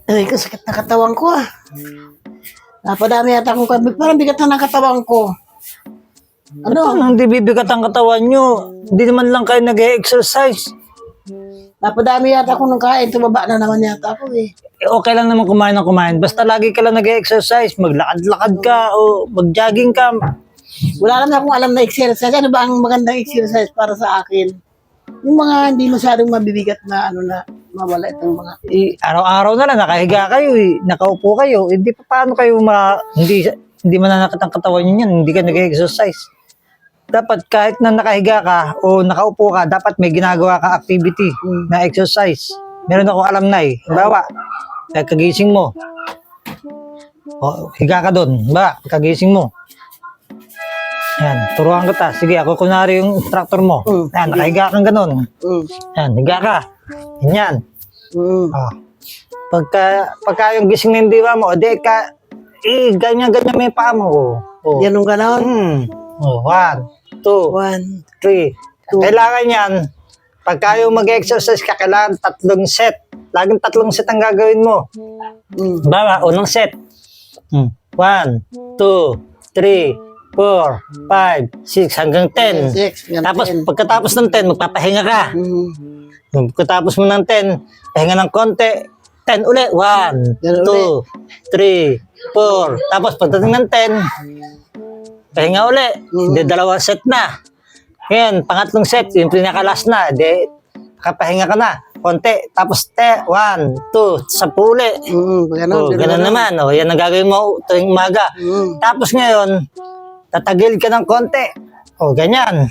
Ay, sakit na katawan ko ah. Napadami yata akong kabig. Parang bigat na ng katawan ko. Ano? Hindi bibigat ang katawan nyo. Hindi naman lang kayo nag-exercise. Napadami yata akong nung kain. Tumaba na naman yata ako eh. Okay lang naman kumain ng kumain. Basta lagi ka lang nag-exercise. Maglakad-lakad ka o mag-jogging ka. Wala naman akong alam na exercise. Ano ba ang magandang exercise para sa akin? Yung mga hindi masyadong mabibigat na ano na mawala itong mga... Araw-araw na lang nakahiga kayo nakaupo kayo. Hindi pa paano kayo hindi mananakit ang katawan nyo yan. Hindi ka nag-exercise. Dapat kahit na nakahiga ka o nakaupo ka, dapat may ginagawa ka activity na exercise. Meron ako alam na Bawa, kagising mo. O, higa ka doon. Bawa, kagising mo. Yan, turuan kita. Sige, ako kunwari yung instructor mo. Yan, nakahiga kang ganun. Yan, higa ka. Ganyan. Oh. Pagka yung gising ng diwa mo, ganyan-ganyan may paa mo. Oh. Yan yung ganon? Oh, 1, 2, 3. Kailangan yan. Pagka yung mag-exercise ka, kailangan 3 set. Laging 3 set ang gagawin mo. Bawa, unang set. 1, 2, 3, 4, 5, 6, hanggang 10. Tapos, pagkatapos ng 10, magpapahinga ka. Pagkatapos mo ng 10, pahinga ng konti. 10 uli. 1, 2, 3, 4. Tapos, pagdating ng 10, pahinga uli. Hindi, 2 set na. Ngayon, pangatlong set, yung pinaka-last na. Nakapahinga ka na. Konti. Tapos, 1, 2, 10 uli. Ganun naman. Yan ang gagawin mo tuwing umaga. Tapos ngayon, tatagilid ka ng konti. Ganyan.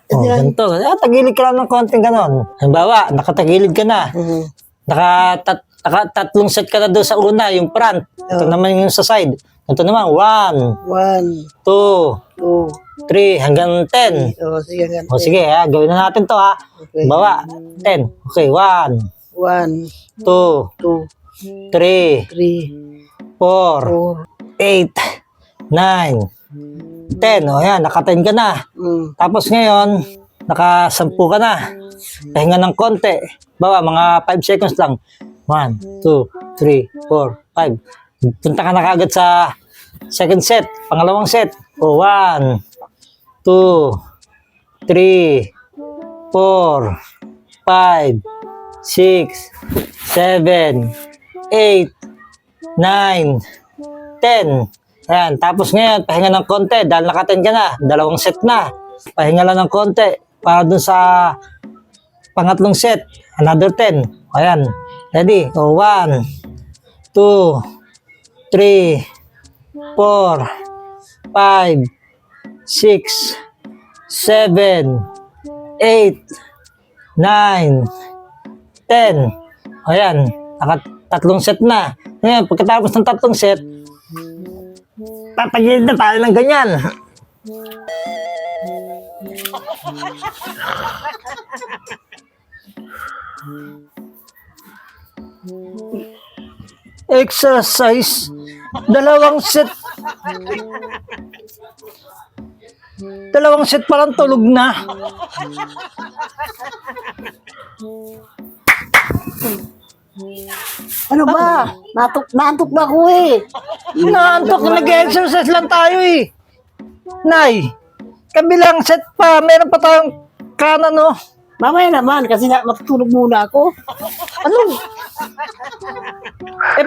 Ganito. Tagilid ka lang ng konti ganon. Halimbawa, nakatagilid ka na. Naka-3 set ka na doon sa una, yung front. Ito naman yung sa side. Ito naman, 1, 2, 3, hanggang 10. Sige, gawin na natin to Bawa, 10. Okay, 1, 2, 3, 4, 8, 9, 10. Yan, naka-10 ka na. Tapos ngayon, naka-10 ka na. Pahinga ng konti. Bawa, mga 5 seconds lang. 1, 2, 3, 4, 5. Punta ka na kagad sa second set, pangalawang set. 1, 2, 3, 4, 5, 6, 7, 8, 9, 10. Ayan, tapos ngayon, pahinga ng konti dahil naka-10 ka na. 2 set na. Pahinga lang ng konti para dun sa pangatlong set. Another 10. Ayan. Ready? 1, 2, 3, 4, 5, 6, 7, 8, 9, 10. Ayan. Naka-3 set na. Ayan, pagkatapos ng 3 set, tatagilid na tayo ng ganyan. Exercise. 2 set. 2 set parang tulog na. Ano ba? Naantok ba ako Naantok, nag-exercise lang tayo Nay, kabilang set pa. Meron pa tayong kanan Mamaya naman, kasi matutulog muna ako. Ano?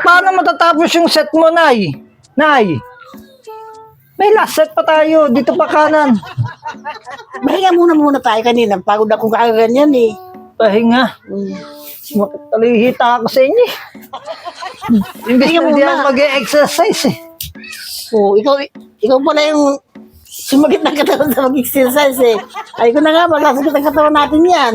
Paano matatapos yung set mo, Nay? Nay, may last set pa tayo. Dito pa kanan. Mahinga muna tayo kanina. Pagod akong kakaganyan Pahinga. Talihita ako sa inyo. Hindi na mag-exercise ikaw pala yung sumagit ng katawan sa mag-exercise Ay ko na nga, magkasagit ang katawan natin yan.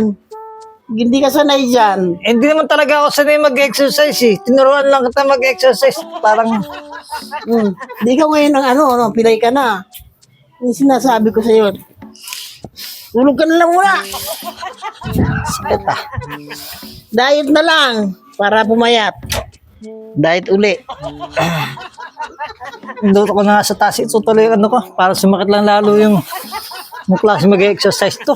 Hindi ka sanay dyan. Hindi naman talaga ako sanay mag-exercise Tinuruan lang kita mag-exercise. Parang... Hindi ka ngayon ng pilay ka na. Yung sinasabi ko sa'yo. Tulog ka na lang muna. Sakit Diet na lang para pumayat. Diet uli. Doon ko na sa taas. Ito tuloy yung ko. Para sumakit lang lalo yung klase mag-exercise to.